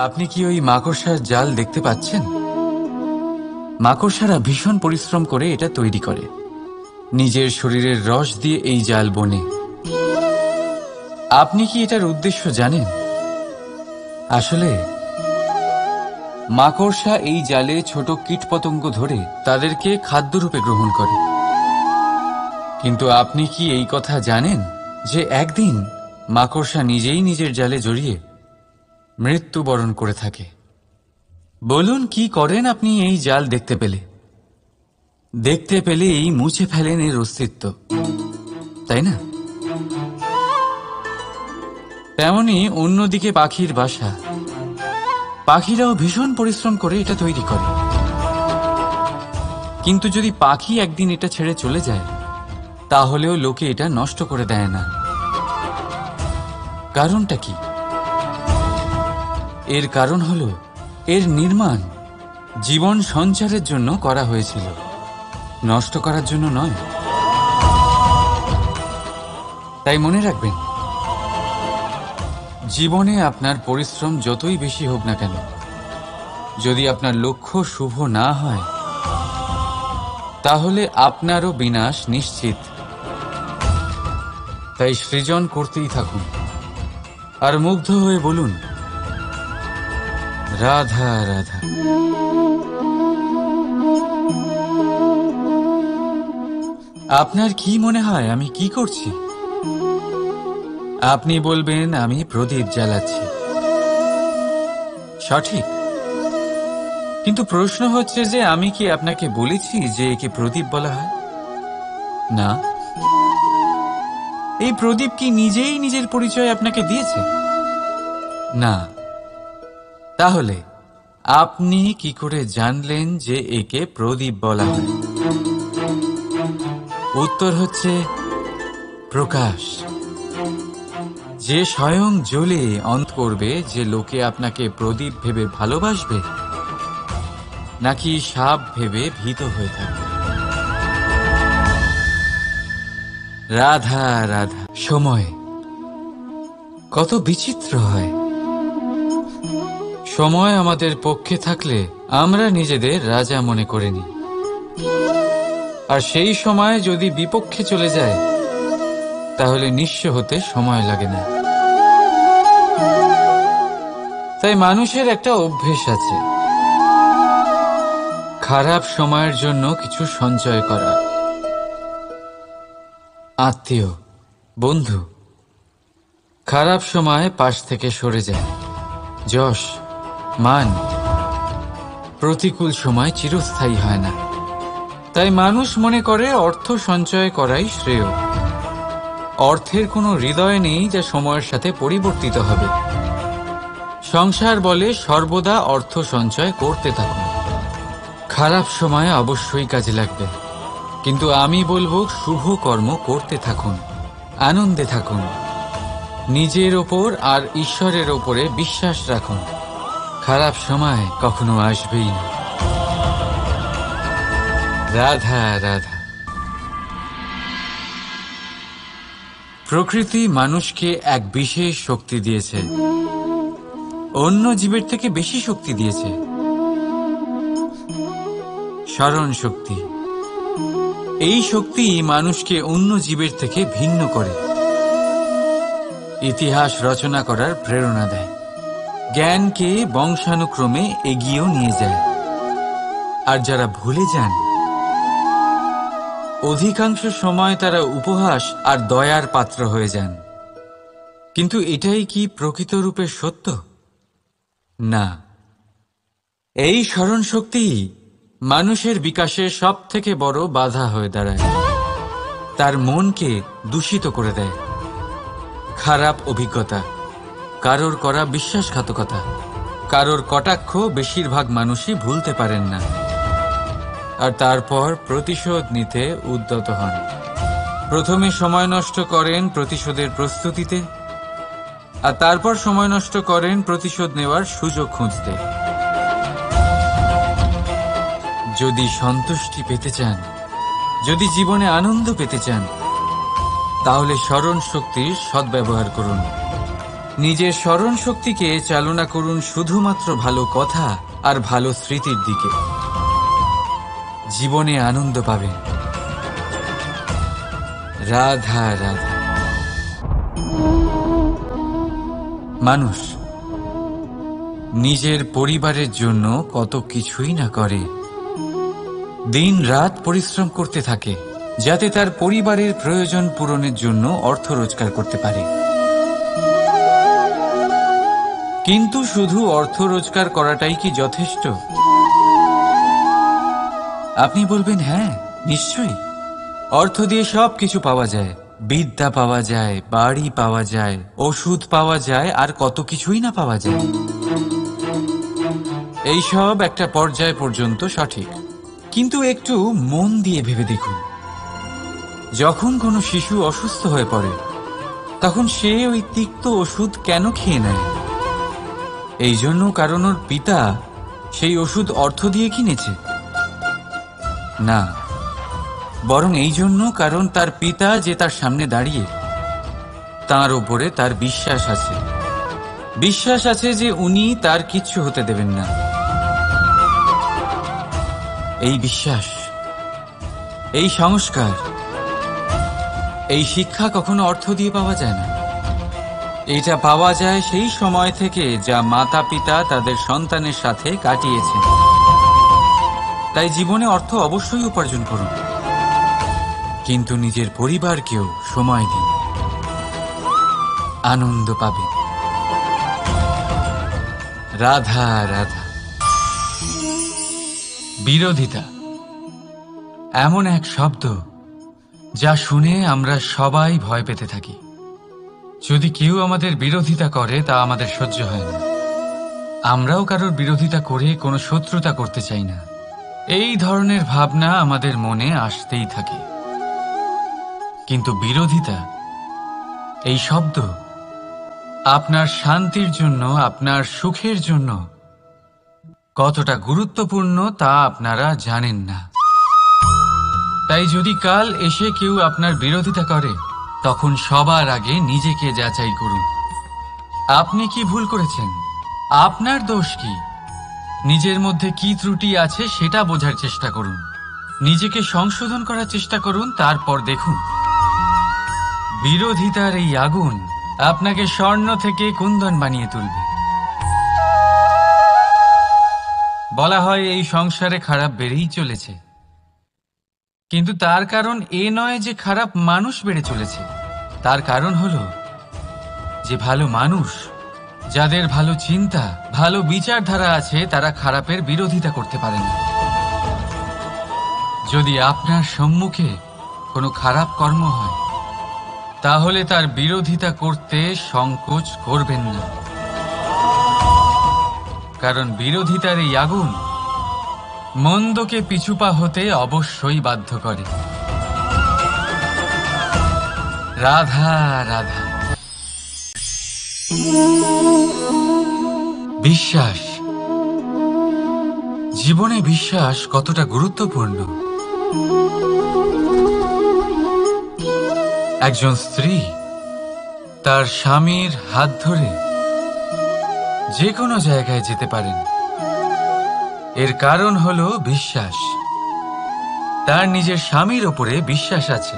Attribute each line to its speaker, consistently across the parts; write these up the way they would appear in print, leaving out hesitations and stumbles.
Speaker 1: আপনি কি ওই মাকড়সার জাল দেখতে পাচ্ছেন? মাকড়সারা ভীষণ পরিশ্রম করে এটা তৈরি করে। নিজের শরীরের রস দিয়ে এই জাল বোনে। আপনি কি এটার উদ্দেশ্য জানেন? আসলে মাকড়সা এই জালে ছোট কীটপতঙ্গ ধরে তাদেরকে খাদ্যরূপে গ্রহণ করে। কিন্তু আপনি কি এই কথা জানেন যে একদিন মাকড়সা নিজেই নিজের জালে জড়িয়ে মৃত্যুবরণ করে থাকে? বলুন, কি করেন আপনি এই জাল দেখতে পেলেই মুছে ফেলেন এর অস্তিত্ব, তাই না? তেমনি অন্যদিকে পাখির বাসা। পাখিরাও ভীষণ পরিশ্রম করে এটা তৈরি করে। কিন্তু যদি পাখি একদিন এটা ছেড়ে চলে যায়, তাহলেও লোকে এটা নষ্ট করে দেয় না। কারণটা কি? এর কারণ হলো এর নির্মাণ জীবন সঞ্চারের জন্য করা হয়েছিল, নষ্ট করার জন্য নয়। তাই মনে রাখবেন, জীবনে আপনার পরিশ্রম যতই বেশি হোক না কেন, যদি আপনার লক্ষ্য শুভ না হয়, তাহলে আপনারও বিনাশ নিশ্চিত। তাই সৃজন করতেই থাকুন আর মুগ্ধ হয়ে বলুন, রাধা রাধা। আপনার কি মনে হয় আমি কি করছি? আপনি বলবেন আমি প্রদীপ জ্বালাচ্ছি। সঠিক। কিন্তু প্রশ্ন হচ্ছে যে আমি কি আপনাকে বলেছি যে একে প্রদীপ বলা হয়? না। এই প্রদীপ কি নিজেই নিজের পরিচয় আপনাকে দিয়েছে? না। তাহলে আপনি কি করে জানলেন যে একে প্রদীপ বলা হয়? উত্তর হচ্ছে প্রকাশ। যে স্বয়ং জ্বলে অন্ত করবে যে লোকে আপনাকে প্রদীপ ভেবে ভালোবাসবে নাকি সাপ ভেবে ভীত হয়ে থাকবে। রাধা রাধা। সময় কত বিচিত্র হয়। সময় আমাদের পক্ষে থাকলে আমরা নিজেদের রাজা মনে করে নিই, আর সেই সময় যদি বিপক্ষে চলে যায় তাহলে নিঃস্ব হতে সময় লাগে না। তাই মানুষের একটা অভ্যেস আছে, খারাপ সময়ের জন্য কিছু সঞ্চয় করা। আত্মীয়, বন্ধু খারাপ সময় পাশ থেকে সরে যায়। যশ, মান প্রতিকূল সময় চিরস্থায়ী হয় না। তাই মানুষ মনে করে অর্থ সঞ্চয় করাই শ্রেয়। অর্থের কোনো হৃদয় নেই যা সময়ের সাথে পরিবর্তিত হবে। সংসার বলে সর্বদা অর্থ সঞ্চয় করতে থাকুন। খারাপ সময় অবশ্যই কাজে লাগবে, কিন্তু আমি বলবো শুভ কর্ম করতে থাকুন, আনন্দে থাকুন, নিজের ওপর আর ঈশ্বরের ওপরে বিশ্বাস রাখুন। খারাপ সময় কখনো আসবেই না। রাধা রাধা। প্রকৃতি মানুষকে এক বিশেষ শক্তি দিয়েছে, অন্য জীবের থেকে বেশি শক্তি দিয়েছে। স্মরণ শক্তি। এই শক্তি মানুষকে অন্য জীবের থেকে ভিন্ন করে, ইতিহাস রচনা করার প্রেরণা দেয়, জ্ঞানকে বংশানুক্রমে এগিয়েও নিয়ে যায়। আর যারা ভুলে যান, অধিকাংশ সময় তারা উপহাস আর দয়ার পাত্র হয়ে যান। কিন্তু এটাই কি প্রকৃত রূপে সত্য? না। এই স্মরণ শক্তি মানুষের বিকাশের সব থেকে বড় বাধা হয়ে দাঁড়ায়। তার মনকে দূষিত করে দেয়। খারাপ অভিজ্ঞতা, কারোর করা বিশ্বাসঘাতকতা, কারোর কটাক্ষ বেশিরভাগ মানুষই ভুলতে পারেন না, আর তারপর প্রতিশোধ নিতে উদ্যত হন। প্রথমে সময় নষ্ট করেন প্রতিশোধের প্রস্তুতিতে, আর তারপর সময় নষ্ট করেন প্রতিশোধ নেওয়ার সুযোগ খুঁজতে। যদি সন্তুষ্টি পেতে চান, যদি জীবনে আনন্দ পেতে চান, তাহলে স্মরণ শক্তির সদ্ব্যবহার করুন। নিজের স্মরণ শক্তিকে চালনা করুন শুধুমাত্র ভালো কথা আর ভালো স্মৃতির দিকে। জীবনে আনন্দ পাবেন। রাধা রাধা। মানুষ নিজের পরিবারের জন্য কত কিছুই না করে, দিন রাত পরিশ্রম করতে থাকে যাতে তার পরিবারের প্রয়োজন পূরণের জন্য অর্থ রোজগার করতে পারে। কিন্তু শুধু অর্থ রোজগার করাটাই কি যথেষ্ট? আপনি বলবেন হ্যাঁ, নিশ্চয়ই। অর্থ দিয়ে সব কিছু পাওয়া যায়, বিদ্যা পাওয়া যায়, বাড়ি পাওয়া যায়, ওষুধ পাওয়া যায়, আর কত কিছুই না পাওয়া যায়। এই সব একটা পর্যায় পর্যন্ত সঠিক, কিন্তু একটু মন দিয়ে ভেবে দেখুন, যখন কোনো শিশু অসুস্থ হয়ে পড়ে তখন সে ওই তিক্ত ওষুধ কেন খেয়ে নেয়? এই জন্য কারণ ওর পিতা সেই ওষুধ অর্থ দিয়ে কিনেছে? না, বরং এই জন্য কারণ তার পিতা যে তার সামনে দাঁড়িয়ে, তার ওপরে তার বিশ্বাস আছে। বিশ্বাস আছে যে উনি তার কিচ্ছু হতে দেবেন না। এই বিশ্বাস, এই সংস্কার, এই শিক্ষা কখনো অর্থ দিয়ে পাওয়া যায় না। এটা পাওয়া যায় সেই সময় থেকে যা মাতা পিতা তাদের সন্তানের সাথে কাটিয়েছেন। তাই জীবনে অর্থ অবশ্যই উপার্জন করুন, কিন্তু নিজের পরিবারকেও সময় দিন, আনন্দ পাবে। রাধা রাধা। বিরোধিতা এমন এক শব্দ যা শুনে আমরা সবাই ভয় পেতে থাকি। যদি কেউ আমাদের বিরোধিতা করে তা আমাদের সহ্য হয় না। আমরাও কারোর বিরোধিতা করে কোনো শত্রুতা করতে চাই না। এই ধরনের ভাবনা আমাদের মনে আসতেই থাকে। কিন্তু বিরোধিতা, এই শব্দ আপনার শান্তির জন্য, আপনার সুখের জন্য কতটা গুরুত্বপূর্ণ তা আপনারা জানেন না। তাই যদি কাল এসে কেউ আপনার বিরোধিতা করে, তখন সবার আগে নিজেকে যাচাই করুন। আপনি কি ভুল করেছেন? আপনার দোষ কি? নিজের মধ্যে কি ত্রুটি আছে সেটা বোঝার চেষ্টা করুন, নিজেকে সংশোধন করার চেষ্টা করুন, তারপর দেখুন বিরোধিতার এই আগুন আপনাকে স্বর্ণ থেকে কুন্দন বানিয়ে তুলবে। বলা হয় এই সংসারে খারাপ বেড়েই চলেছে, কিন্তু তার কারণ এ নয় যে খারাপ মানুষ বেড়ে চলেছে। তার কারণ হলো যে ভালো মানুষ, যাদের ভালো চিন্তা, ভালো বিচারধারা আছে, তারা খারাপের বিরোধিতা করতে পারে না। যদি আপনার সম্মুখে কোনো খারাপ কর্ম হয়, তাহলে তার বিরোধিতা করতে সংকোচ করবেন না, কারণ বিরোধিতার এই আগুন মন্দকে পিছুপা হতে অবশ্যই বাধ্য করে। রাধা রাধা। বিশ্বাস, জীবনে বিশ্বাস কতটা গুরুত্বপূর্ণ। একজন স্ত্রী তার স্বামীর হাত ধরে যে কোনো জায়গায় যেতে পারেন, এর কারণ হলো বিশ্বাস। তার নিজের স্বামীর ওপরে বিশ্বাস আছে।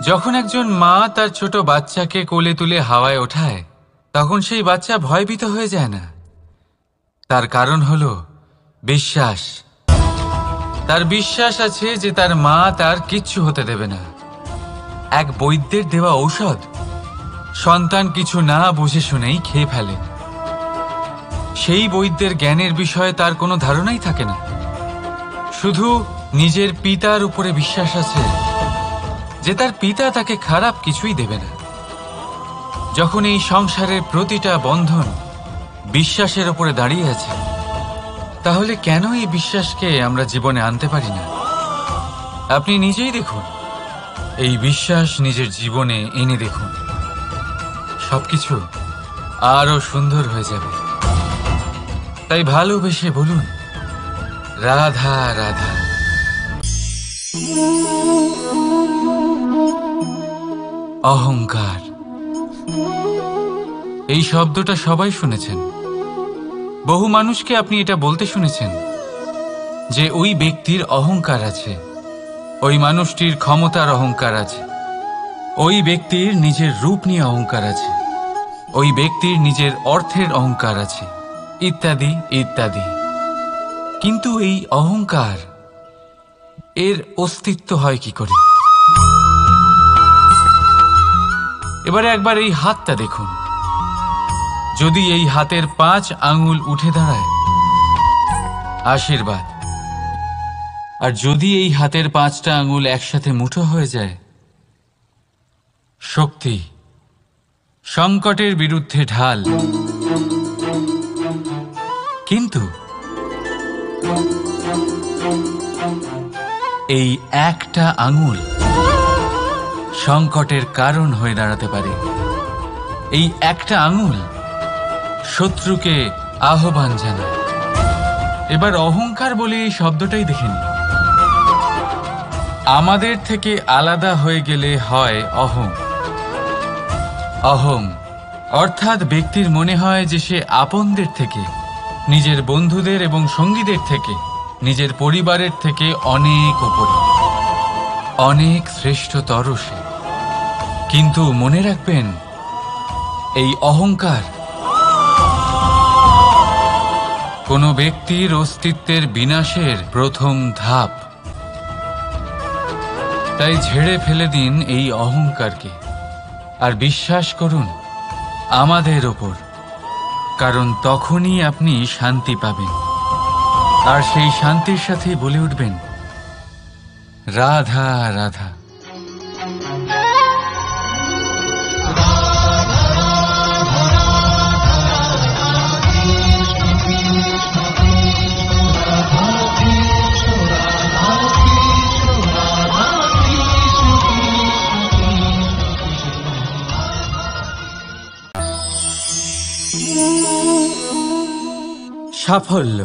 Speaker 1: যখন একজন মা তার ছোট বাচ্চাকে কোলে তুলে হাওয়ায় ওঠায়, তখন সেই বাচ্চা ভয়ভীত হয়ে যায় না। তার কারণ হলো বিশ্বাস। তার বিশ্বাস আছে যে তার মা তার কিচ্ছু হতে দেবে না। এক বৈদ্যের দেওয়া ঔষধ সন্তান কিছু না বুঝে শুনেই খেয়ে ফেলে। সেই বৈদ্যের জ্ঞানের বিষয়ে তার কোনো ধারণাই থাকে না, শুধু নিজের পিতার উপরে বিশ্বাস আছে যে তার পিতা তাকে খারাপ কিছুই দেবে না। যখন এই সংসারের প্রতিটা বন্ধন বিশ্বাসের উপরে দাঁড়িয়ে আছে, তাহলে কেন এই বিশ্বাসকে আমরা জীবনে আনতে পারি না? আপনি নিজেই দেখুন, এই বিশ্বাস নিজের জীবনে এনে দেখুন, সবকিছু আরো সুন্দর হয়ে যাবে। তাই ভালোবেসে বলুন, রাধা রাধা। অহংকার, এই শব্দটা সবাই শুনেছেন। বহু মানুষকে আপনি এটা বলতে শুনেছেন যে ওই ব্যক্তির অহংকার আছে, ওই মানুষটির ক্ষমতার অহংকার আছে, ওই ব্যক্তির নিজের রূপ নিয়ে অহংকার আছে, ওই ব্যক্তির নিজের অর্থের অহংকার আছে, ইত্যাদি ইত্যাদি। কিন্তু এই অহংকার, এর অস্তিত্ব হয় কি করে? এবারে একবার এই হাতটা দেখুন। যদি এই হাতের 5 আঙুল উঠে দাঁড়ায়, আশীর্বাদ। আর যদি এই হাতের 5টা আঙুল একসাথে মুঠো হয়ে যায়, শক্তি, সংকটের বিরুদ্ধে ঢাল। কিন্তু এই একটা আঙুল সংকটের কারণ হয়ে দাঁড়াতে পারে। এই একটা আঙুল শত্রুকে আহ্বান জানায়। এবার অহংকার বলে এই শব্দটাই দেখে নিন। আমাদের থেকে আলাদা হয়ে গেলে হয় অহং। অহং অর্থাৎ ব্যক্তির মনে হয় যে সে আপনদের থেকে, নিজের বন্ধুদের এবং সঙ্গীদের থেকে, নিজের পরিবারের থেকে অনেক উপরে, অনেক শ্রেষ্ঠতর সে। কিন্তু মনে রাখবেন, এই অহংকার কোনো ব্যক্তির অস্তিত্বের বিনাশের প্রথম ধাপ। তাই ঝেড়ে ফেলে দিন এই অহংকারকে, আর বিশ্বাস করুন আমাদের ওপর, কারণ তখনই আপনি শান্তি পাবেন। আর সেই শান্তির সাথেই বলে উঠবেন, রাধা রাধা। সাফল্য।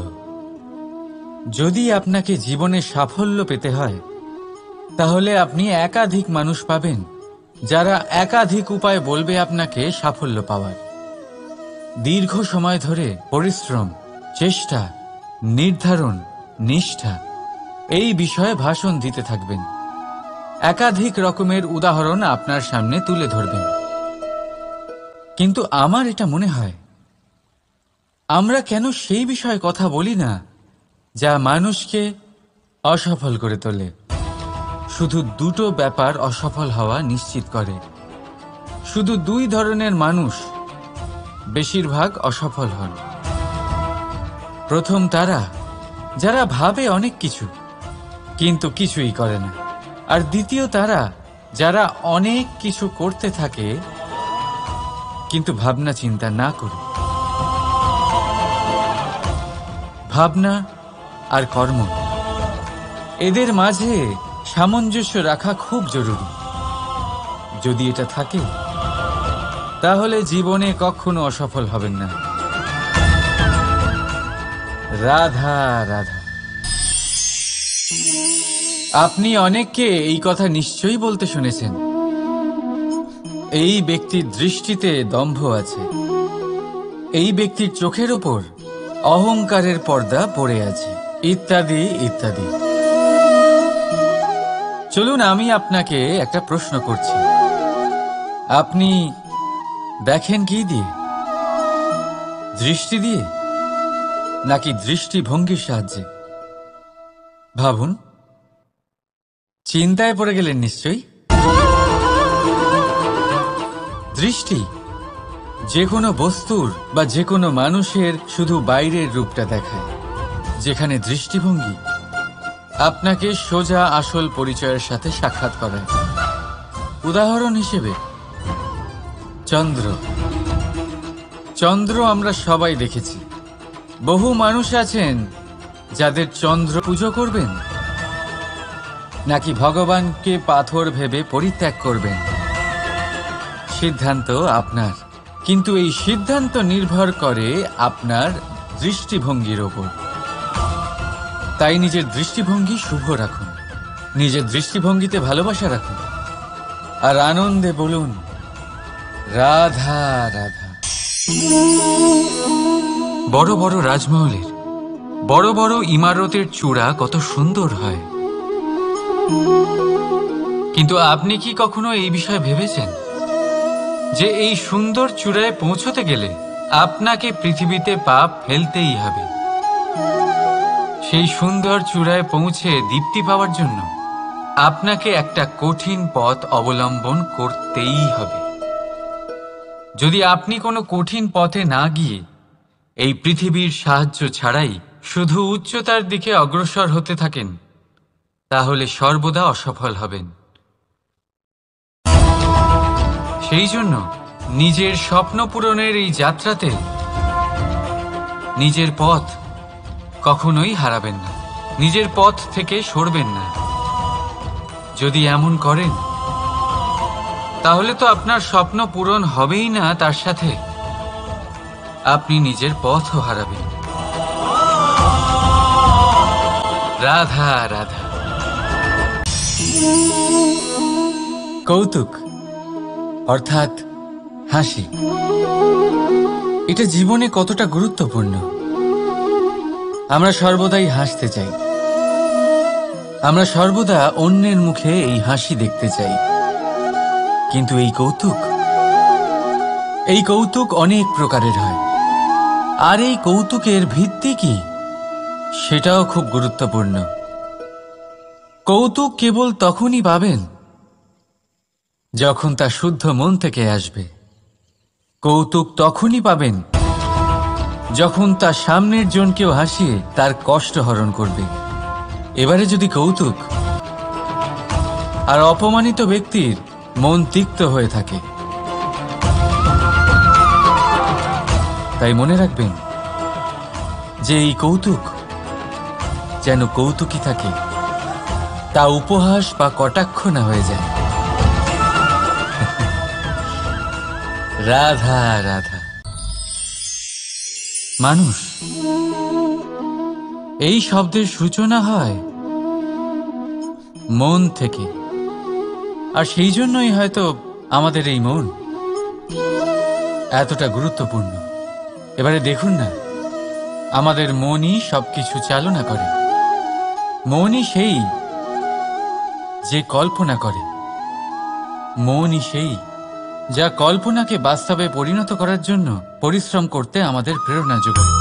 Speaker 1: যদি আপনাকে জীবনে সাফল্য পেতে হয়, তাহলে আপনি একাধিক মানুষ পাবেন যারা একাধিক উপায় বলবে আপনাকে সাফল্য পাওয়ার। দীর্ঘ সময় ধরে পরিশ্রম, চেষ্টা, নির্ধারণ, নিষ্ঠা এই বিষয়ে ভাষণ দিতে থাকবেন। একাধিক রকমের উদাহরণ আপনার সামনে তুলে ধরবেন। কিন্তু আমার এটা মনে হয়, আমরা কেন সেই বিষয়ে কথা বলি না যা মানুষকে অসফল করে তোলে? শুধু দুটো ব্যাপার অসফল হওয়া নিশ্চিত করে। শুধু 2 ধরনের মানুষ বেশিরভাগ অসফল হন। প্রথম তারা যারা ভাবে অনেক কিছু কিন্তু কিছুই করে না। আর দ্বিতীয় তারা যারা অনেক কিছু করতে থাকে কিন্তু ভাবনা চিন্তা না করে। ভাবনা আর কর্ম, এদের মাঝে সামঞ্জস্য রাখা খুব জরুরি। যদি এটা থাকে, তাহলে জীবনে কখনো অসফল হবেন না। রাধা রাধা। আপনি অনেককে এই কথা নিশ্চয়ই বলতে শুনেছেন, এই ব্যক্তির দৃষ্টিতে দম্ভ আছে, এই ব্যক্তির চোখের ওপর অহংকারের পর্দা পড়ে আছে, ইত্যাদি ইত্যাদি। চলুন আমি আপনাকে একটা প্রশ্ন করছি। আপনি দেখেন কি দিয়ে? দৃষ্টি দিয়ে নাকি দৃষ্টিভঙ্গির সাহায্যে? ভাবুন। চিন্তায় পড়ে গেলেন নিশ্চয়ই। দৃষ্টি যে কোনো বস্তুর বা যে কোনো মানুষের শুধু বাইরের রূপটা দেখায়, যেখানে দৃষ্টিভঙ্গি আপনাকে সোজা আসল পরিচয়ের সাথে সাক্ষাৎ করায়। উদাহরণ হিসেবে চন্দ্র। চন্দ্র আমরা সবাই দেখেছি। বহু মানুষ আছেন যাদের চন্দ্র পুজো করবেন, নাকি ভগবানকে পাথর ভেবে পরিত্যাগ করবেন, সিদ্ধান্ত আপনার। কিন্তু এই সিদ্ধান্ত নির্ভর করে আপনার দৃষ্টিভঙ্গির ওপর। তাই নিজের দৃষ্টিভঙ্গি শুভ রাখুন, নিজের দৃষ্টিভঙ্গিতে ভালোবাসা রাখুন, আর আনন্দে বলুন রাধা রাধা। বড় বড় রাজমহলের বড় বড় ইমারতের চূড়া কত সুন্দর হয়, কিন্তু আপনি কি কখনো এই বিষয়ে ভেবেছেন যে এই সুন্দর চূড়ায় পৌঁছতে গেলে আপনাকে পৃথিবীতে পা ফেলতেই হবে? সেই সুন্দর চূড়ায় পৌঁছে দীপ্তি পাওয়ার জন্য আপনাকে একটা কঠিন পথ অবলম্বন করতেই হবে। যদি আপনি কোনো কঠিন পথে না গিয়ে এই পৃথিবীর সাহায্য ছাড়াই শুধু উচ্চতার দিকে অগ্রসর হতে থাকেন, তাহলে সর্বদা অসফল হবেন। সেই জন্য নিজের স্বপ্ন পূরণের এই যাত্রাতে নিজের পথ কখনোই হারাবেন না, নিজের পথ থেকে সরবেন না। যদি এমন করেন তাহলে তো আপনার স্বপ্ন পূরণ হবেই না, তার সাথে আপনি নিজের পথও হারাবেন। রাধা রাধা। কৌতুক অর্থাৎ হাসি, এটা জীবনে কতটা গুরুত্বপূর্ণ। আমরা সর্বদাই হাসতে চাই, আমরা সর্বদা অন্যের মুখে এই হাসি দেখতে চাই। কিন্তু এই কৌতুক অনেক প্রকারের হয়, আর এই কৌতুকের ভিত্তি কি সেটাও খুব গুরুত্বপূর্ণ। কৌতুক কেবল তখনই পাবেন যখন তা শুদ্ধ মন থেকে আসবে। কৌতুক তখনই পাবেন যখন তা সামনের জনকেও হাসিয়ে তার কষ্ট হরণ করবে। এবারে যদি কৌতুক আর অপমানিত ব্যক্তির মন তিক্ত হয়ে থাকে, তাই মনে রাখবেন যে এই কৌতুক যেন কৌতুকই থাকে, তা উপহাস বা কটাক্ষ না হয়ে যায়। রাধা রাধা। মানুষ এই শব্দের সূচনা হয় মন থেকে, আর সেই জন্যই হয়তো আমাদের এই মন এতটা গুরুত্বপূর্ণ। এবারে দেখুন না, আমাদের মনই সবকিছু চালনা করে। মনই সেই যে কল্পনা করে, মনই সেই যা কল্পনাকে বাস্তবে পরিণত করার জন্য পরিশ্রম করতে আমাদের প্রেরণা যোগায়।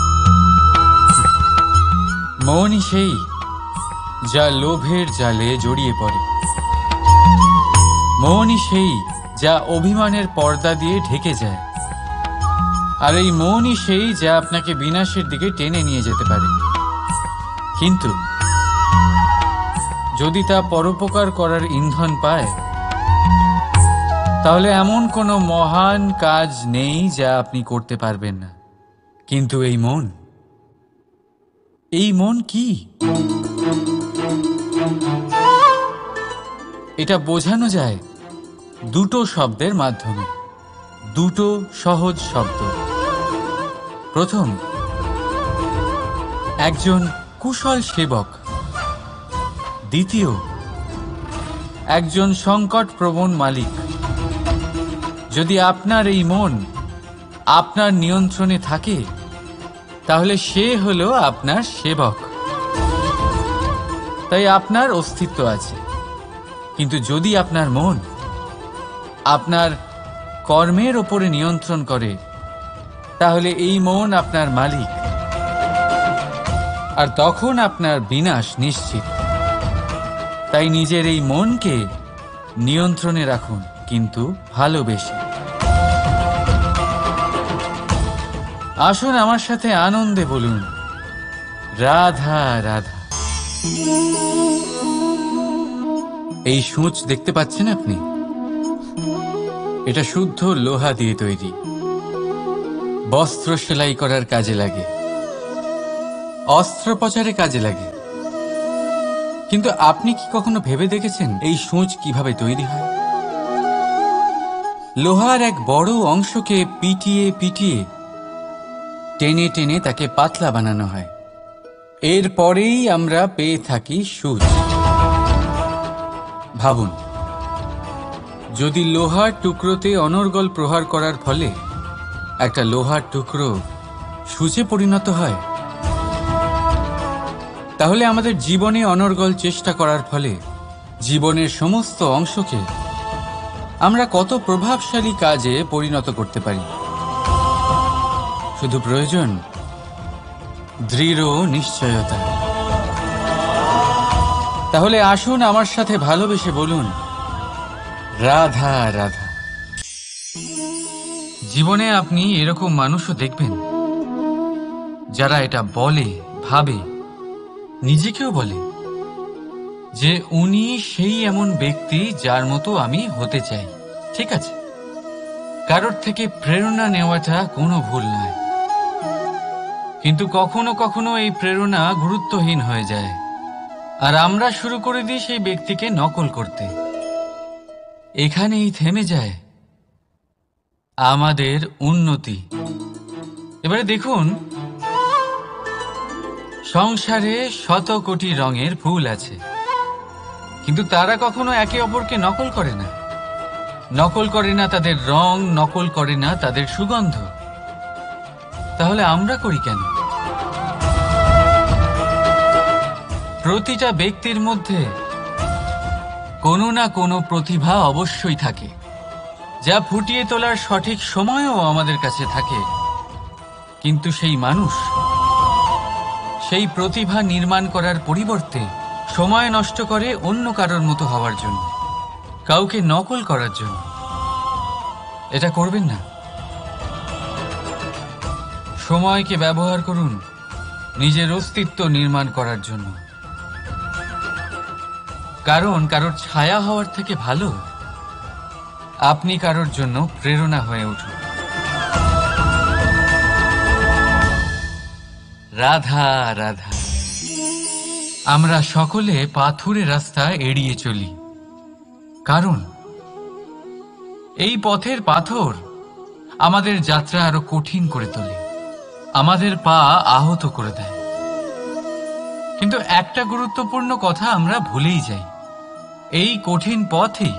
Speaker 1: মনই সেই যা লোভের জালে জড়িয়ে পড়ে। মনই সেই যা অভিমানের পর্দা দিয়ে ঢেকে যায়। আর এই মনই সেই যা আপনাকে বিনাশের দিকে টেনে নিয়ে যেতে পারে। কিন্তু যদি তা পরোপকার করার ইন্ধন পায়, তাহলে এমন কোনো মহান কাজ নেই যা আপনি করতে পারবেন না। কিন্তু এই মন কি? এটা বোঝানো যায় দুটো শব্দের মাধ্যমে, দুটো সহজ শব্দ। প্রথম, একজন কুশল সেবক। দ্বিতীয়, একজন সংকটপ্রবণ মালিক। যদি আপনার এই মন আপনার নিয়ন্ত্রণে থাকে, তাহলে সে হলো আপনার সেবক, তাই আপনার অস্তিত্ব আছে। কিন্তু যদি আপনার মন আপনার কর্মের ওপরে নিয়ন্ত্রণ করে, তাহলে এই মন আপনার মালিক, আর তখন আপনার বিনাশ নিশ্চিত। তাই নিজের এই মনকে নিয়ন্ত্রণে রাখুন, কিন্তু ভালোবেসে। আসুন আমার সাথে আনন্দে বলুন, রাধা রাধা। এই সূঁচ দেখতে পাচ্ছেন আপনি? এটা শুদ্ধ লোহা দিয়ে তৈরি, বস্ত্র সেলাই করার কাজে লাগে, অস্ত্রোপচারে কাজে লাগে। কিন্তু আপনি কি কখনো ভেবে দেখেছেন এই সূঁচ কিভাবে তৈরি হয়? লোহার এক বড় অংশকে পিটিয়ে পিটিয়ে টেনে টেনে তাকে পাতলা বানানো হয়। এরপরেই আমরা পেয়ে থাকি সূঁচ। ভাবুন, যদি লোহার টুকরোতে অনর্গল প্রহার করার ফলে একটা লোহার টুকরো সূচে পরিণত হয়? তাহলে আমাদের জীবনে অনর্গল চেষ্টা করার ফলে জীবনের সমস্ত অংশকে আমরা কত প্রভাবশালী কাজে পরিণত করতে পারি। শুধু প্রয়োজন দৃঢ় নিশ্চয়তা। তাহলে আসুন আমার সাথে ভালোবেসে বলুন, রাধা রাধা। জীবনে আপনি এরকম মানুষও দেখবেন যারা এটা বলে, ভাবে, নিজেকেও বলে যে উনি সেই এমন ব্যক্তি যার মতো আমি হতে চাই। ঠিক আছে, কারোর থেকে প্রেরণা নেওয়াটা কোনো ভুল নয়, কিন্তু কখনো কখনো এই প্রেরণা গুরুত্বহীন হয়ে যায় আর আমরা শুরু করে দিই সেই ব্যক্তিকে নকল করতে। এখানেই থেমে যায় আমাদের উন্নতি। এবারে দেখুন, সংসারে শত কোটি রঙের ফুল আছে, কিন্তু তারা কখনো একে অপরকে নকল করে না। নকল করে না তাদের রং, নকল করে না তাদের সুগন্ধ। তাহলে আমরা করি কেন? প্রতিটা ব্যক্তির মধ্যে কোনো না কোনো প্রতিভা অবশ্যই থাকে, যা ফুটিয়ে তোলার সঠিক সময়ও আমাদের কাছে থাকে। কিন্তু সেই মানুষ সেই প্রতিভা নির্মাণ করার পরিবর্তে সময় নষ্ট করে অন্য কারোর মতো হওয়ার জন্য, কাউকে নকল করার জন্য। এটা করবেন না। সময়কে ব্যবহার করুন নিজের অস্তিত্ব নির্মাণ করার জন্য। কারণ কারোর ছায়া হওয়ার থেকে ভালো আপনি কারোর জন্য প্রেরণা হয়ে উঠুন। রাধা রাধা। আমরা সকলে পাথুরে রাস্তা এড়িয়ে চলি, কারণ এই পথের পাথর আমাদের যাত্রা আরো কঠিন করে তোলে, আমাদের পা আহত করে দেয়। কিন্তু একটা গুরুত্বপূর্ণ কথা আমরা ভুলেই যাই, এই কঠিন পথই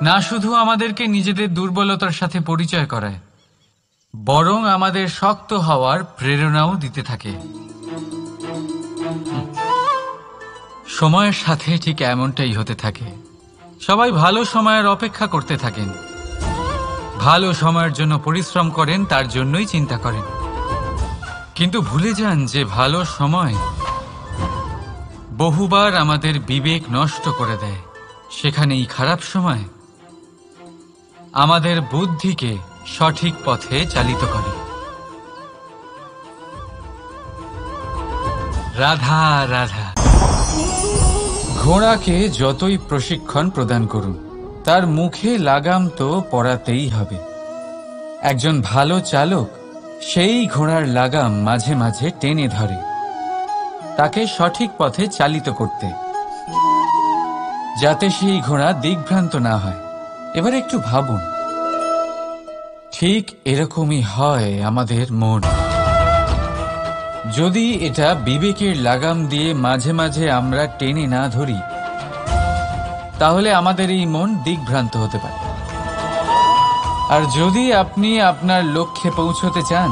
Speaker 1: না শুধু আমাদেরকে নিজেদের দুর্বলতার সাথে পরিচয় করায়, বরং আমাদের শক্ত হওয়ার প্রেরণাও দিতে থাকে। সময়ের সাথে ঠিক এমনটাই হতে থাকে। সবাই ভালো সময়ের অপেক্ষা করতে থাকেন, ভালো সময়ের জন্য পরিশ্রম করেন, তার জন্যই চিন্তা করেন, কিন্তু ভুলে যান যে ভালো সময় বহুবার আমাদের বিবেক নষ্ট করে দেয়। সেখানেই খারাপ সময় আমাদের বুদ্ধিকে সঠিক পথে চালিত করে। রাধা রাধা। ঘোড়াকে যতই প্রশিক্ষণ প্রদান করুন, তার মুখে লাগাম তো পরাতেই হবে। একজন ভালো চালক সেই ঘোড়ার লাগাম মাঝে মাঝে টেনে ধরে, তাকে সঠিক পথে চালিত করতে, যাতে সেই ঘোড়া দিগ্ভ্রান্ত না হয়। এবার একটু ভাবুন, ঠিক এরকমই হয় আমাদের মন। যদি এটা বিবেকের লাগাম দিয়ে মাঝে মাঝে আমরা টেনে না ধরি, তাহলে আমাদের এই মন দিগ্ভ্রান্ত হতে পারে। আর যদি আপনি আপনার লক্ষ্যে পৌঁছতে চান,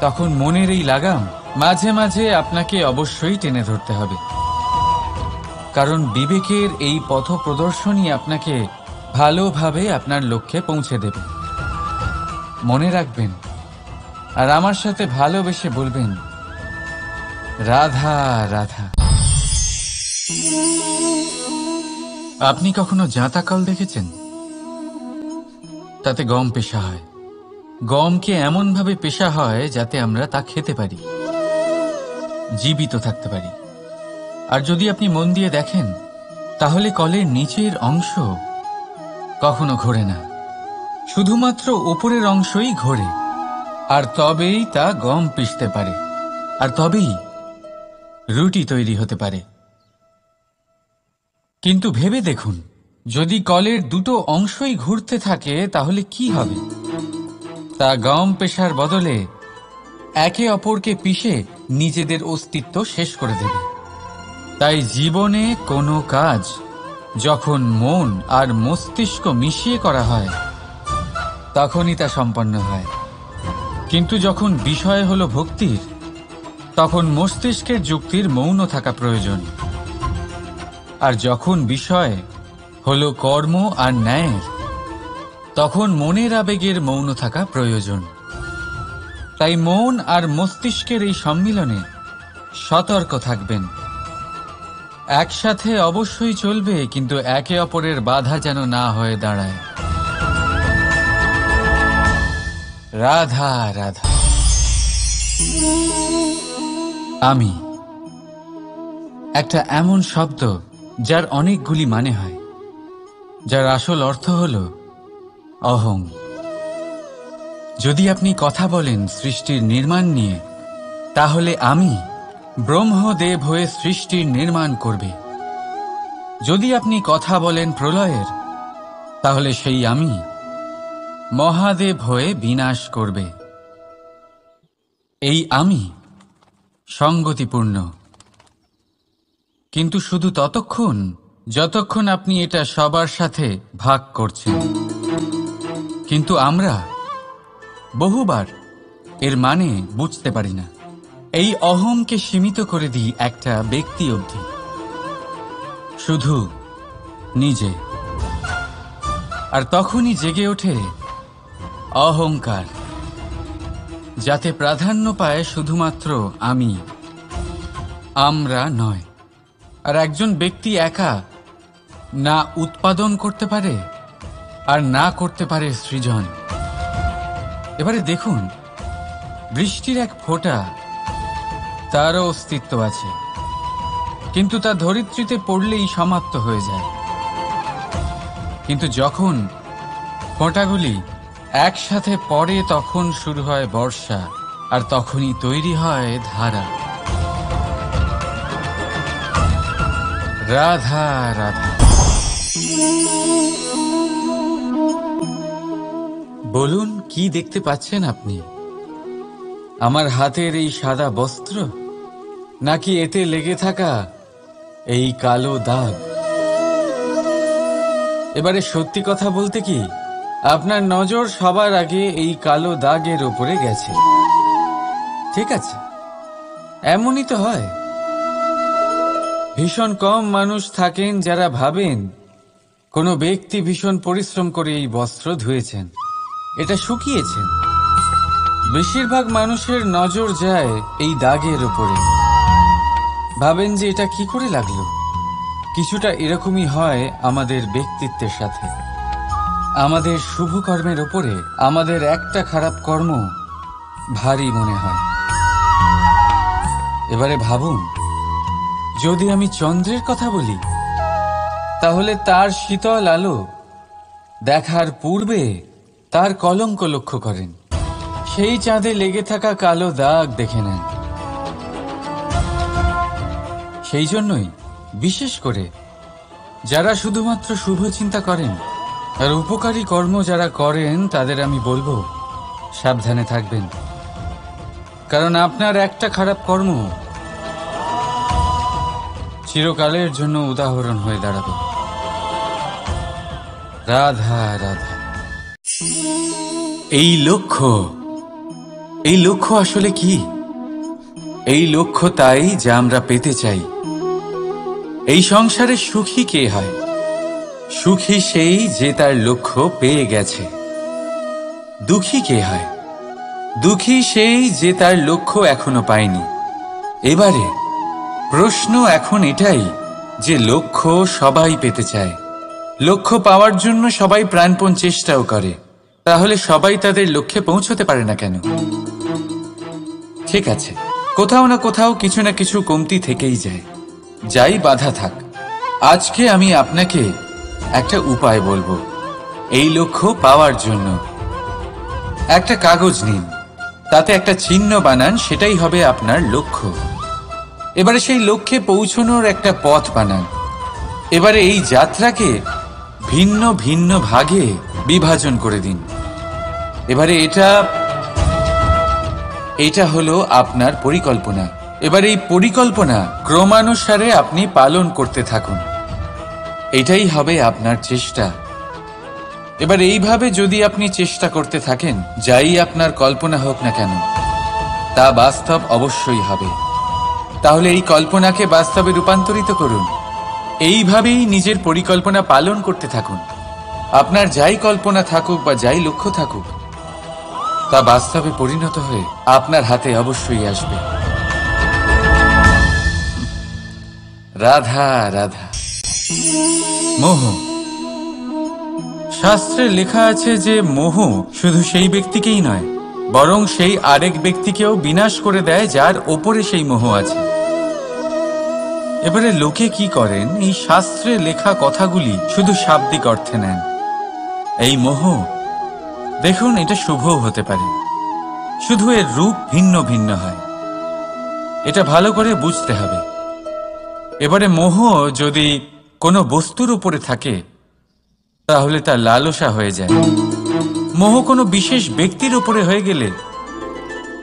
Speaker 1: তখন মনের এই লাগাম মাঝে মাঝে আপনাকে অবশ্যই টেনে ধরতে হবে, কারণ বিবেকের এই পথ প্রদর্শনই আপনাকে ভালোভাবে আপনার লক্ষ্যে পৌঁছে দেবে। মনে রাখবেন, আর আমার সাথে ভালোবেসে বলবেন, রাধা রাধা। আপনি কখনো জাঁতাকল দেখেছেন? তাতে গম পেষা হয়। গমকে এমনভাবে পেষা হয় যাতে আমরা তা খেতে পারি, জীবিত থাকতে পারি। আর যদি আপনি মন দিয়ে দেখেন, তাহলে কলের নিচের অংশ কখনো ঘোরে না, শুধুমাত্র উপরের অংশই ঘোরে। আর তবেই তা গম পিষতে পারে, আর তবেই রুটি তৈরি হতে পারে। কিন্তু ভেবে দেখুন, যদি কলের দুটো অংশই ঘুরতে থাকে, তাহলে কি হবে? তা গম পেশার বদলে একে অপরকে পিষে নিজেদের অস্তিত্ব শেষ করে দেবে। তাই জীবনে কোনো কাজ যখন মন আর মস্তিষ্ক মিশিয়ে করা হয়, তখনই তা সম্পন্ন হয়। কিন্তু যখন বিষয় হলো ভক্তির, তখন মস্তিষ্কের যুক্তির মৌন থাকা প্রয়োজন। আর যখন বিষয় হলো কর্ম আর ন্যায়ের, তখন মনের আবেগের মৌন থাকা প্রয়োজন। তাই মন আর মস্তিষ্কের এই সম্মিলনে সতর্ক থাকবেন। একসাথে অবশ্যই চলবে, কিন্তু একে অপরের বাধা যেন না হয়ে দাঁড়ায়। রাধা রাধা। আমি একটা এমন শব্দ যার অনেকগুলি মানে হয়, যার আসল অর্থ হল অহং। যদি আপনি কথা বলেন সৃষ্টির নির্মাণ নিয়ে, তাহলে আমি ব্রহ্মদেব হয়ে সৃষ্টির নির্মাণ করবে। যদি আপনি কথা বলেন প্রলয়ের, তাহলে সেই আমি মহাদেব হয়ে বিনাশ করবে। এই আমি সঙ্গতিপূর্ণ, কিন্তু শুধু ততক্ষণ যতক্ষণ আপনি এটা সবার সাথে ভাগ করছেন। কিন্তু আমরা বহুবার এর মানে বুঝতে পারি না। এই অহংকে সীমিত করে দিই একটা ব্যক্তি অবধি, শুধু নিজে। আর তখনই জেগে ওঠে অহংকার, যাতে প্রাধান্য পায় শুধুমাত্র আমি, আমরা নয়। আর একজন ব্যক্তি একা না উৎপাদন করতে পারে আর না করতে পারে সৃজন। এবারে দেখুন, বৃষ্টির এক ফোঁটা, তারও অস্তিত্ব আছে, কিন্তু তা ধরিত্রীতে পড়লেই সমাপ্ত হয়ে যায়। কিন্তু যখন ফোঁটাগুলি একসাথে পড়ে, তখন শুরু হয় বর্ষা, আর তখনই তৈরি হয় ধারা। রাধা রাধা। বলুন, কি দেখতে পাচ্ছেন আপনি? আমার হাতের এই সাদা বস্ত্র, নাকি এতে লেগে থাকা এই কালো দাগ? এবারে সত্যি কথা বলতে কি, আপনার নজর সবার আগে এই কালো দাগের উপরে গেছে। ঠিক আছে, এমনই তো হয়। ভীষণ কম মানুষ থাকেন যারা ভাবেন কোনো ব্যক্তি ভীষণ পরিশ্রম করে এই বস্ত্র ধুয়েছেন, এটা শুকিয়েছেন। বেশিরভাগ মানুষের নজর যায় এই দাগের উপরে, ভাবেন যে এটা কি করে লাগলো। কিছুটা এরকমই হয় আমাদের ব্যক্তিত্বের সাথে। আমাদের শুভ কর্মের উপরে আমাদের একটা খারাপ কর্ম ভারী মনে হয়। এবারে ভাবুন, যদি আমি চন্দ্রের কথা বলি, তাহলে তার শীতল আলো দেখার পূর্বে তার কলঙ্ক লক্ষ্য করেন, সেই চাঁদে লেগে থাকা কালো দাগ দেখে নেন। সেই জন্যই বিশেষ করে যারা শুধুমাত্র শুভ চিন্তা করেন আর উপকারী কর্ম যারা করেন, তাদের আমি বলবো সাবধানে থাকবেন। কারণ আপনার একটা খারাপ কর্ম চিরকালের জন্য উদাহরণ হয়ে দাঁড়াবে। রাধা রাধা। এই লক্ষ্য আসলে কি? এই লক্ষ্য তাই যা আমরা পেতে চাই। এই সংসারে সুখী কে হয়? সুখী সেই যে তার লক্ষ্য পেয়ে গেছে। দুঃখী কে হয়? দুঃখী সেই যে তার লক্ষ্য এখনো পায়নি। এবারে প্রশ্ন এখন এটাই যে লক্ষ্য সবাই পেতে চায়, লক্ষ্য পাওয়ার জন্য সবাই প্রাণপণ চেষ্টাও করে, তাহলে সবাই তাদের লক্ষ্যে পৌঁছতে পারে না কেন? ঠিক আছে, কোথাও না কোথাও কিছু না কিছু কমতি থেকেই যায়। যাই বাধা থাক, আজকে আমি আপনাকে একটা উপায় বলবো এই লক্ষ্য পাওয়ার জন্য। একটা কাগজ নিন, তাতে একটা চিহ্ন বানান, সেটাই হবে আপনার লক্ষ্য। এবারে সেই লক্ষ্যে পৌঁছানোর একটা পথ বানান। এবারে এই যাত্রাকে ভিন্ন ভিন্ন ভাগে বিভাজন করে দিন। এবারে এটা হলো আপনার পরিকল্পনা। এবার এই পরিকল্পনা ক্রমানুসারে আপনি পালন করতে থাকুন। এটাই হবে আপনার চেষ্টা। এবার এইভাবে যদি আপনি চেষ্টা করতে থাকেন, যাই আপনার কল্পনা হোক না কেন, তা বাস্তব অবশ্যই হবে। তাহলে এই কল্পনাকে বাস্তবে রূপান্তরিত করুন। এইভাবেই নিজের পরিকল্পনা পালন করতে থাকুন। আপনার যাই কল্পনা থাকুক বা যাই লক্ষ্য থাকুক, তা বাস্তবে পরিণত হয়ে আপনার হাতে অবশ্যই আসবে। রাধা রাধা। মোহ। শাস্ত্রে লেখা আছে যে মোহ শুধু সেই ব্যক্তিকেই নয়, বরং সেই আরেক ব্যক্তিকেও বিনাশ করে দেয় যার ওপরে সেই মোহ আছে। এবারে লোকে কি করেন, এই শাস্ত্রে লেখা কথাগুলি শুধু শাব্দিক অর্থে নেন। এই মোহ, দেখুন, এটা শুভও হতে পারে, শুধু এর রূপ ভিন্ন ভিন্ন হয়। এটা ভালো করে বুঝতে হবে। এবারে মোহ যদি কোনো বস্তুর উপরে থাকে, তাহলে তা লালসা হয়ে যায়। মোহ কোনো বিশেষ ব্যক্তির উপরে হয়ে গেলে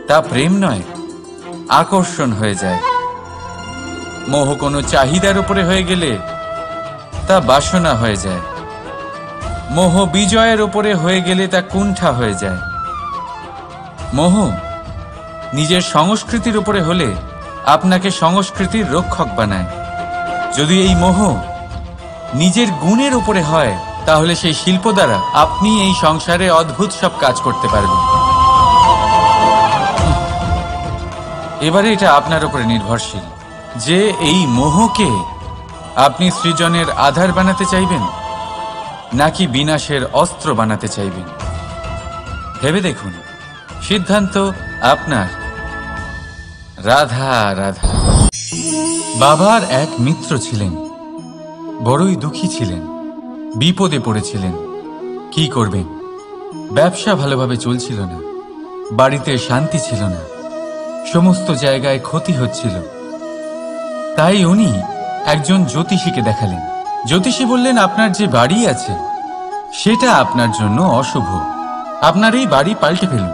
Speaker 1: তা প্রেম নয়, আকর্ষণ হয়ে যায়। মোহ কোনো চাহিদার উপরে হয়ে গেলে তা বাসনা হয়ে যায়। মোহ বিজয়ের উপরে হয়ে গেলে তা কুণ্ঠা হয়ে যায়। মোহ নিজের সংস্কৃতির উপরে হলে আপনাকে সংস্কৃতির রক্ষক বানায়। যদি এই মোহ নিজের গুণের উপরে হয়, তাহলে সেই শিল্প দ্বারা আপনি এই সংসারে অদ্ভুত সব কাজ করতে পারবেন। এবারে এটা আপনার উপরে নির্ভরশীল যে এই মোহকে আপনি সৃজনের আধার বানাতে চাইবেন নাকি বিনাশের অস্ত্র বানাতে চাইবেন। ভেবে দেখুন, সিদ্ধান্ত আপনার। রাধা রাধা। বাবার এক মিত্র ছিলেন, বড়ই দুঃখী ছিলেন, বিপদে পড়েছিলেন। কি করবেন? ব্যবসা ভালোভাবে চলছিল না, বাড়িতে শান্তি ছিল না, সমস্ত জায়গায় ক্ষতি হচ্ছিল। তাই উনি একজন জ্যোতিষীকে দেখালেন। জ্যোতিষী বললেন, আপনার যে বাড়ি আছে সেটা আপনার জন্য অশুভ, আপনার এই বাড়ি পাল্টে ফেলুন।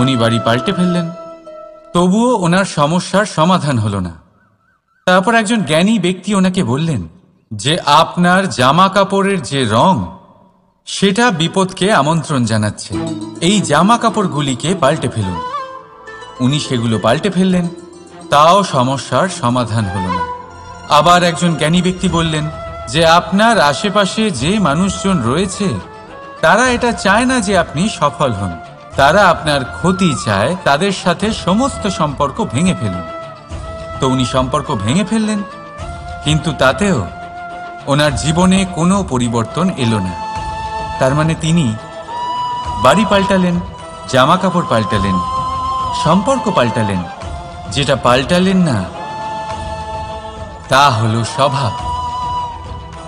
Speaker 1: উনি বাড়ি পাল্টে ফেললেন, তবুও ওনার সমস্যার সমাধান হলো না। তারপর একজন জ্ঞানী ব্যক্তি ওনাকে বললেন যে আপনার জামা কাপড়ের যে রং, সেটা বিপদকে আমন্ত্রণ জানাচ্ছে, এই জামা কাপড়গুলিকে পাল্টে ফেলুন। উনি সেগুলো পাল্টে ফেললেন, তাও সমস্যার সমাধান হলো না। আবার একজন জ্ঞানী ব্যক্তি বললেন যে আপনার আশেপাশে যে মানুষজন রয়েছে, তারা এটা চায় না যে আপনি সফল হন, তারা আপনার ক্ষতি চায়, তাদের সাথে সমস্ত সম্পর্ক ভেঙে ফেলুন। তো উনি সম্পর্ক ভেঙে ফেললেন, কিন্তু তাতেও ওনার জীবনে কোনো পরিবর্তন এলো না। তার মানে তিনি বাড়ি পাল্টালেন, জামা কাপড় পাল্টালেন, সম্পর্ক পাল্টালেন, যেটা পাল্টালেন না তা হলো স্বভাব।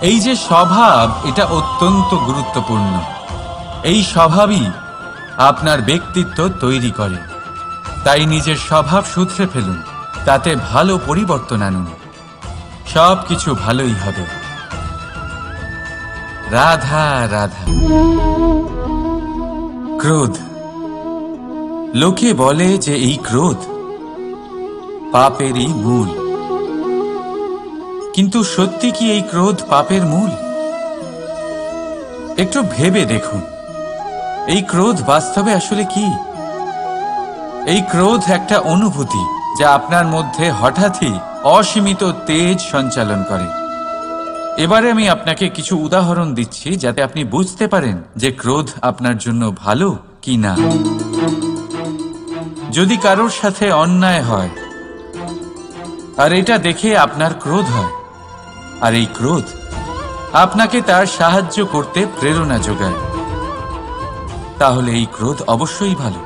Speaker 1: এই যে স্বভাব, এটা অত্যন্ত গুরুত্বপূর্ণ। এই স্বভাবই আপনার ব্যক্তিত্ব তৈরি করে। তাই নিজের স্বভাব শুধরে ফেলুন, তাতে ভালো পরিবর্তন আনুন, সব কিছু ভালোই হবে। রাধা রাধা। ক্রোধ। লোকে বলে যে এই ক্রোধ পাপেরই মূল, কিন্তু সত্যি কি এই ক্রোধ পাপের মূল? একটু ভেবে দেখুন, এই ক্রোধ বাস্তবে আসলে কি? এই ক্রোধ একটা অনুভূতি যা আপনার মধ্যে হঠাৎই অসীমিত তেজ সঞ্চালন করে। এবারে আমি আপনাকে কিছু উদাহরণ দিচ্ছি যাতে আপনি বুঝতে পারেন যে ক্রোধ আপনার জন্য ভালো কি না। যদি কারোর সাথে অন্যায় হয় আর এটা দেখে আপনার ক্রোধ হয়, আর এই ক্রোধ আপনাকে তার সাহায্য করতে প্রেরণা যোগায়, তাহলে এই ক্রোধ অবশ্যই ভালো।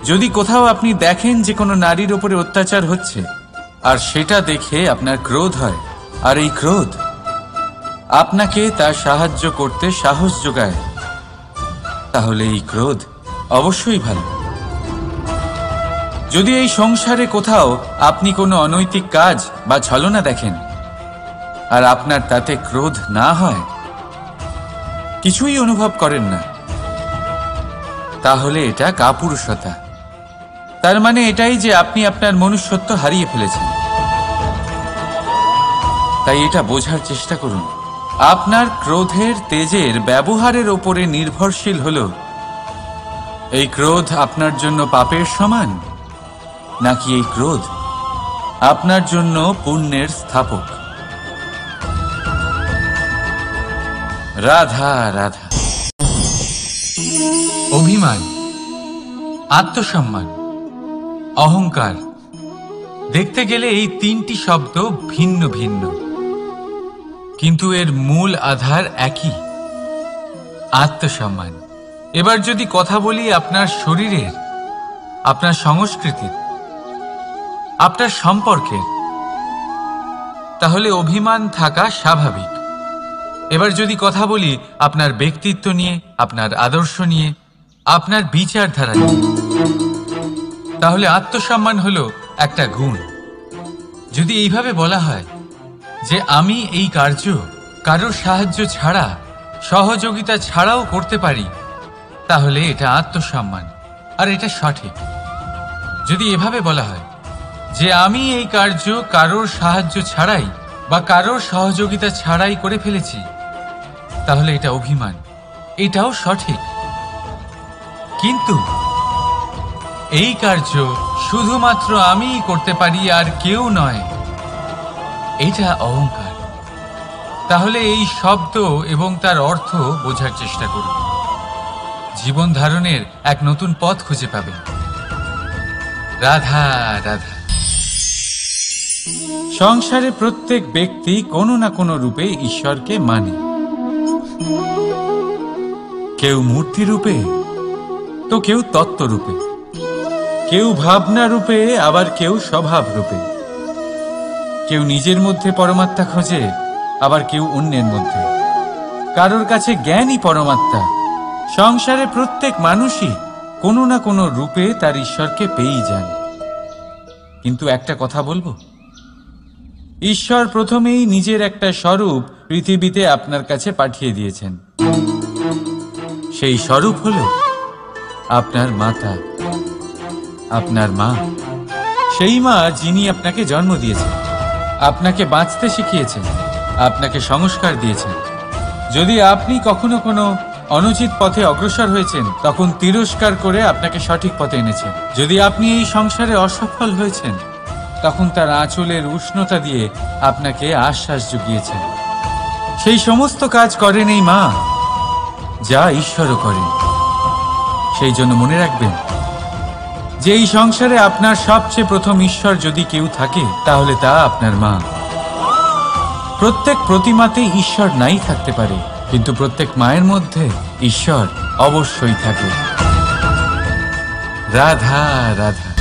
Speaker 1: যদি কোথাও আপনি দেখেন যে কোনো নারীর উপরে অত্যাচার হচ্ছে আর সেটা দেখে আপনার ক্রোধ হয়, আর এই ক্রোধ আপনাকে তার সাহায্য করতে সাহস যোগায়, তাহলে এই ক্রোধ অবশ্যই ভালো। যদি এই সংসারে কোথাও আপনি কোনো অনৈতিক কাজ বা ছলনা দেখেন আর আপনার তাতে ক্রোধ না হয়, কিছুই অনুভব করেন না, তাহলে এটা কাপুরুষতা। তার মানে এটাই যে আপনি আপনার মনুষ্যত্ব হারিয়ে ফেলেছেন। তাই এটা বোঝার চেষ্টা করুন, আপনার ক্রোধের তেজের ব্যবহারের ওপরে নির্ভরশীল হল এই ক্রোধ আপনার জন্য পাপের সমান, নাকি এই ক্রোধ আপনার জন্য পুণ্যের স্থাপক। রাধা রাধা। অভিমান, আত্মসম্মান, অহংকার, দেখতে গেলে এই তিনটি শব্দ ভিন্ন ভিন্ন, কিন্তু এর মূল আধার একই, আত্মসম্মান। এবার যদি কথা বলি আপনার শরীরের, আপনার সংস্কৃতির, আপনার সম্পর্কের, তাহলে অভিমান থাকা স্বাভাবিক। এবার যদি কথা বলি আপনার ব্যক্তিত্ব নিয়ে, আপনার আদর্শ নিয়ে, আপনার বিচারধারা নিয়ে, তাহলে আত্মসম্মান হলো একটা গুণ। যদি এইভাবে বলা হয় যে আমি এই কার্য কারোর সাহায্য ছাড়া, সহযোগিতা ছাড়াও করতে পারি, তাহলে এটা আত্মসম্মান, আর এটা সঠিক। যদি এভাবে বলা হয় যে আমি এই কার্য কারোর সাহায্য ছাড়াই বা কারোর সহযোগিতা ছাড়াই করে ফেলেছি, তাহলে এটা অভিমান, এটাও সঠিক। কিন্তু এই কার্য শুধুমাত্র আমিই করতে পারি আর কেউ নয়, এটা অহংকার। তাহলে এই শব্দ এবং তার অর্থ বোঝার চেষ্টা করুন। জীবন ধারণের এক নতুন পথ খুঁজে পাবেন। রাধা রাধা। সংসারে প্রত্যেক ব্যক্তি কোনো না কোনো রূপে ঈশ্বরকে মানে। কেউ মূর্তি রূপে, তো কেউ তত্ত্ব রূপে, কেউ ভাবনা রূপে, আবার কেউ স্বভাব রূপে। কেউ নিজের মধ্যে পরমাত্মা খোঁজে, আবার কেউ অন্যের মধ্যে। কারোর কাছে জ্ঞানই পরমাত্মা। সংসারে প্রত্যেক মানুষই কোনো না কোনো রূপে তার ঈশ্বরকে পেয়েই যান। কিন্তু একটা কথা বলবো, ঈশ্বর প্রথমেই নিজের একটা স্বরূপ পৃথিবীতে আপনার কাছে পাঠিয়ে দিয়েছেন। সেই স্বরূপ হলো আপনার মাতা, আপনার মা। সেই মা যিনি আপনাকে জন্ম দিয়েছেন, আপনাকে বাঁচতে শিখিয়েছেন, আপনাকে সংস্কার দিয়েছেন। যদি আপনি কখনো কোনো অনুচিত পথে অগ্রসর হয়েছেন, তখন তিরস্কার করে আপনাকে সঠিক পথে এনেছেন। যদি আপনি এই সংসারে অসফল হয়েছেন, তখন তার আঁচলের উষ্ণতা দিয়ে আপনাকে আশ্বাস জুগিয়েছেন। সেই সমস্ত কাজ করেন এই মা, যা ঈশ্বরও করেন। সেই জন্য মনে রাখবেন যে এই সংসারে আপনার সবচেয়ে প্রথম ঈশ্বর যদি কেউ থাকে, তাহলে তা আপনার মা। প্রত্যেক প্রতিমাতেই ঈশ্বর নাই থাকতে পারে, কিন্তু প্রত্যেক মায়ের মধ্যে ঈশ্বর অবশ্যই থাকে। রাধা রাধা।